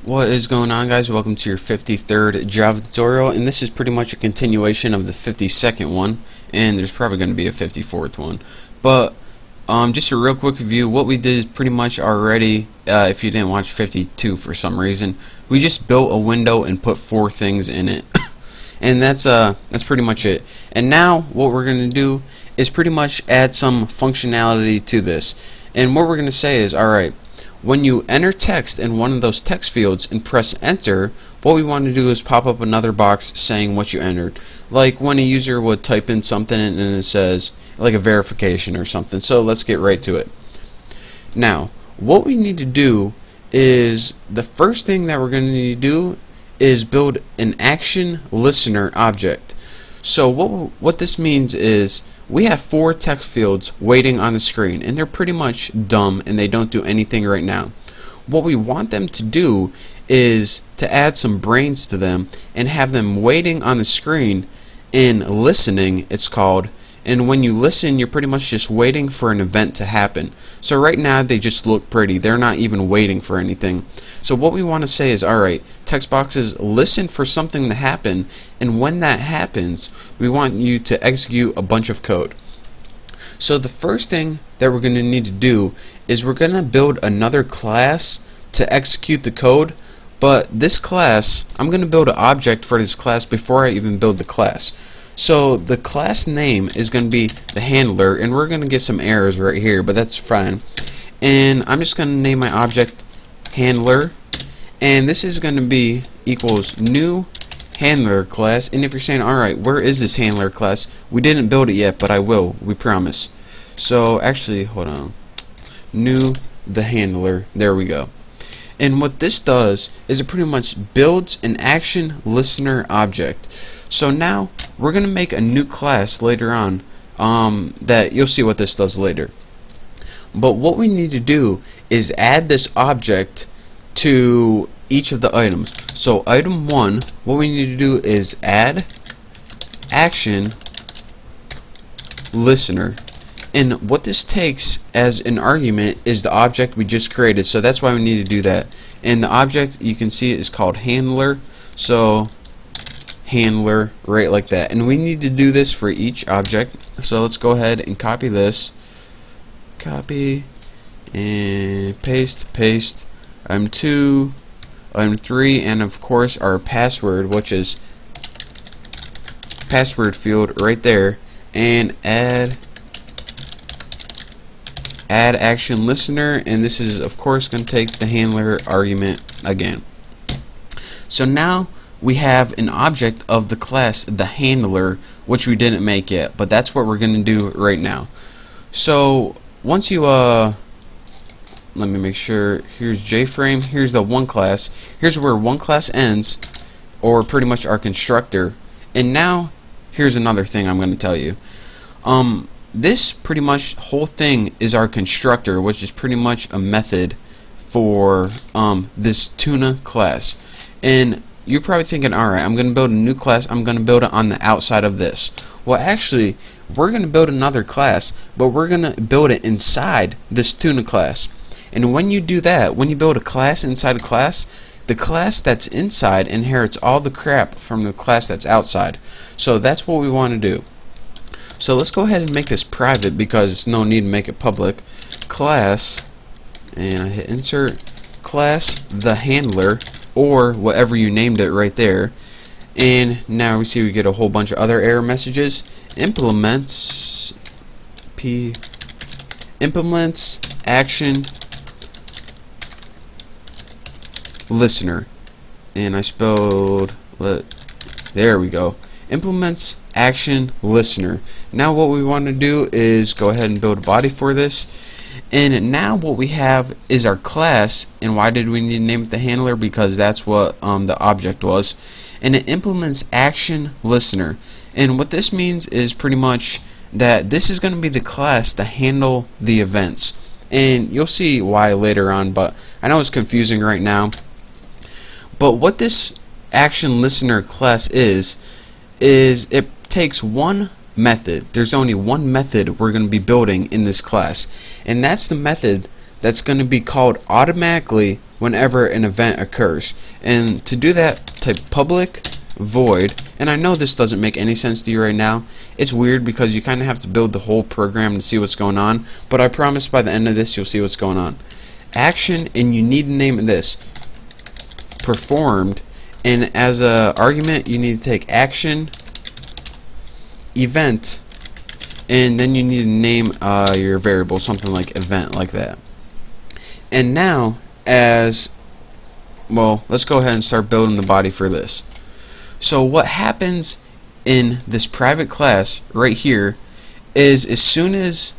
What is going on, guys? Welcome to your 53rd Java tutorial, and this is pretty much a continuation of the 52nd one, and there's probably going to be a 54th one. But just a real quick review. What we did is pretty much already, if you didn't watch 52 for some reason, we just built a window and put 4 things in it. And that's pretty much it. And now what we're going to do is pretty much add some functionality to this. And what we're going to say is, alright, when you enter text in one of those text fields and press enter, what we want to do is pop up another box saying what you entered. Like when a user would type in something and it says like a verification or something. So let's get right to it. Now, what we need to do is, the first thing that we're going to need to do is build an ActionListner object. So what this means is we have 4 text fields waiting on the screen, and they're pretty much dumb and they don't do anything right now. What we want them to do is to add some brains to them and have them waiting on the screen and listening, it's called. And when you listen, you're pretty much just waiting for an event to happen. So right now they just look pretty. They're not even waiting for anything. So what we want to say is, alright, text boxes, listen for something to happen, and when that happens, we want you to execute a bunch of code. So the first thing that we're going to need to do is we're going to build another class to execute the code. But this class, I'm going to build an object for this class before I even build the class. So the class name is going to be the handler, and we're going to get some errors right here, but that's fine. And I'm just going to name my object handler, and this is going to be equals new handler class. And if you're saying, alright, where is this handler class? We didn't build it yet, but I will, we promise. So actually, hold on, new the handler, there we go. And what this does is it pretty much builds an ActionListner object. So now we're going to make a new class later on that you'll see what this does later. But what we need to do is add this object to each of the items. So item 1, what we need to do is add ActionListner. And what this takes as an argument is the object we just created. So that's why we need to do that. And the object, you can see, is called handler. So handler, right like that. And we need to do this for each object. So let's go ahead and copy this. Copy and paste. Item 2, item 3, and of course our password, which is password field right there. And add ActionListner, and this is of course going to take the handler argument again. So now we have an object of the class the handler, which we didn't make yet, but that's what we're going to do right now. So once you let me make sure, here's JFrame, here's the one class, here's where one class ends, or pretty much our constructor. And now here's another thing I'm going to tell you. This pretty much whole thing is our constructor, which is pretty much a method for this tuna class. And you're probably thinking, alright, I'm going to build a new class, I'm going to build it on the outside of this. Well, actually, we're going to build another class, but we're going to build it inside this tuna class. And when you do that, when you build a class inside a class, the class that's inside inherits all the crap from the class that's outside. So that's what we want to do. So let's go ahead and make this private because there's no need to make it public. Class, and I hit insert, class the handler, or whatever you named it right there. And now we see we get a whole bunch of other error messages. Implements ActionListner, and I spelled there we go. Implements ActionListner. Now what we want to do is go ahead and build a body for this. And now what we have is our class. And why did we need to name it the handler? Because that's what the object was. And it implements ActionListner. And what this means is pretty much that this is going to be the class to handle the events. And you'll see why later on, but I know it's confusing right now. But what this ActionListner class is it takes one method. There's only one method we're going to be building in this class, and that's the method that's going to be called automatically whenever an event occurs. And to do that, type public void, and I know this doesn't make any sense to you right now. It's weird because you kind of have to build the whole program to see what's going on, but I promise by the end of this you'll see what's going on. Action, and you need to name this performed, and as a argument you need to take action event, and then you need to name your variable something like event, like that. And now, as well, let's go ahead and start building the body for this. So what happens in this private class right here is, as soon as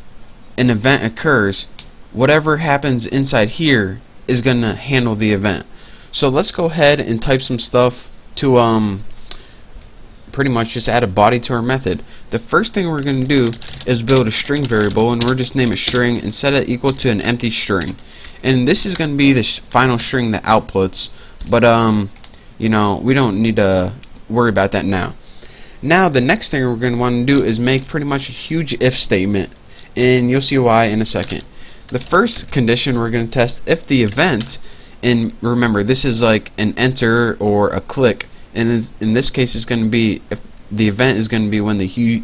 an event occurs, whatever happens inside here is gonna handle the event. So let's go ahead and type some stuff to pretty much just add a body to our method. The first thing we're going to do is build a string variable, and we're just name it string and set it equal to an empty string. And this is going to be the final string that outputs, but you know, we don't need to worry about that now. Now the next thing we're going to want to do is make pretty much a huge if statement, and you'll see why in a second. The first condition we're going to test if the event, and remember this is like an enter or a click, and in this case it's going to be, if the event is going to be when the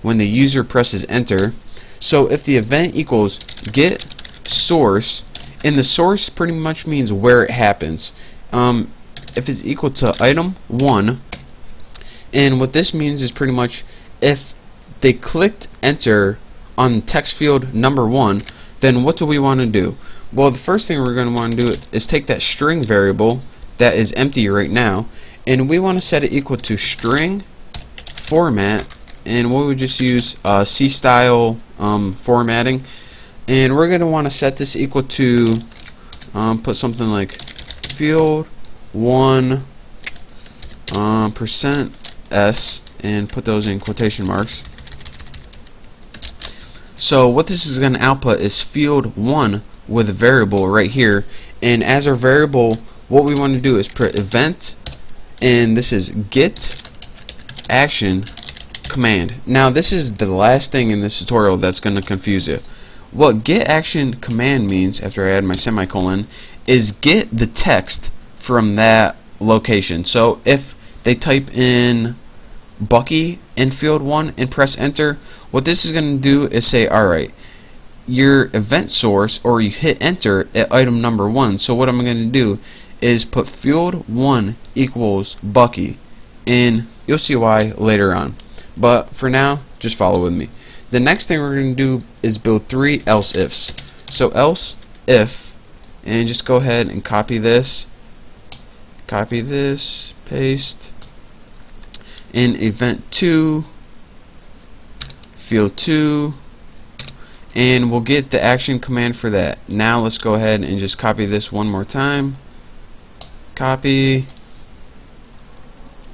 when the user presses enter. So if the event equals get source, and the source pretty much means where it happens, if it's equal to item 1, and what this means is pretty much if they clicked enter on text field number 1, then what do we want to do? Well, the first thing we're going to want to do is take that string variable that is empty right now, and we want to set it equal to string format, and we would just use C style formatting, and we're going to want to set this equal to put something like field 1 %s, and put those in quotation marks. So what this is going to output is field 1 with a variable right here, and as our variable, what we want to do is put event, and this is get action command. Now this is the last thing in this tutorial that's going to confuse you. What get action command means, after I add my semicolon, is get the text from that location. So if they type in Bucky in field 1 and press enter, what this is going to do is say, alright, your event source, or you hit enter at item number 1. So what I'm going to do is put field 1 equals Bucky, and you'll see why later on. But for now, just follow with me. The next thing we're going to do is build 3 else ifs. So else if, and just go ahead and copy this, paste, in event 2, field 2, and we'll get the action command for that. Now let's go ahead and just copy this one more time. Copy.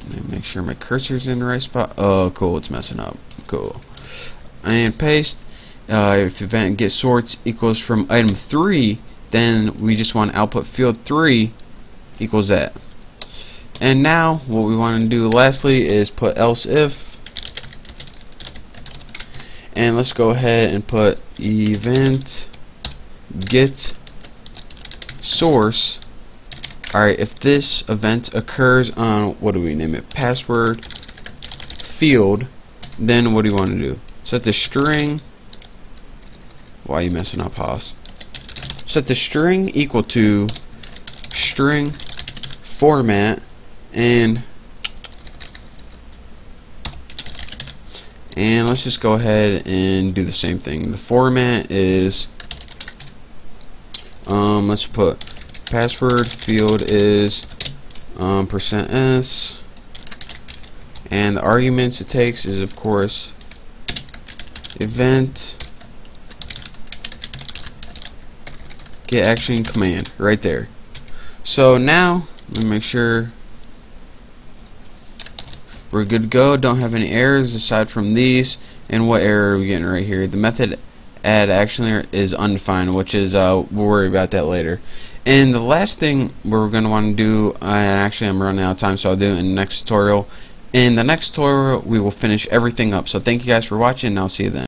Let me make sure my cursor's in the right spot. Oh, cool, it's messing up. Cool. And paste. If event get sorts equals from item 3, then we just want to output field 3 equals that. And now what we want to do lastly is put else if, and let's go ahead and put event get source. Alright, if this event occurs on, what do we name it, password field, then what do you want to do? Set the string, why are you messing up, Haas? Set the string equal to string format, and let's just go ahead and do the same thing. The format is, let's put password field is %s, and the arguments it takes is, of course, event get action command right there. So now let me make sure we're good to go. Don't have any errors aside from these. And what error are we getting right here? The method add ActionListner is undefined, which is we'll worry about that later. And the last thing we're going to want to do, and actually I'm running out of time, so I'll do it in the next tutorial. In the next tutorial we will finish everything up. So thank you guys for watching, and I'll see you then.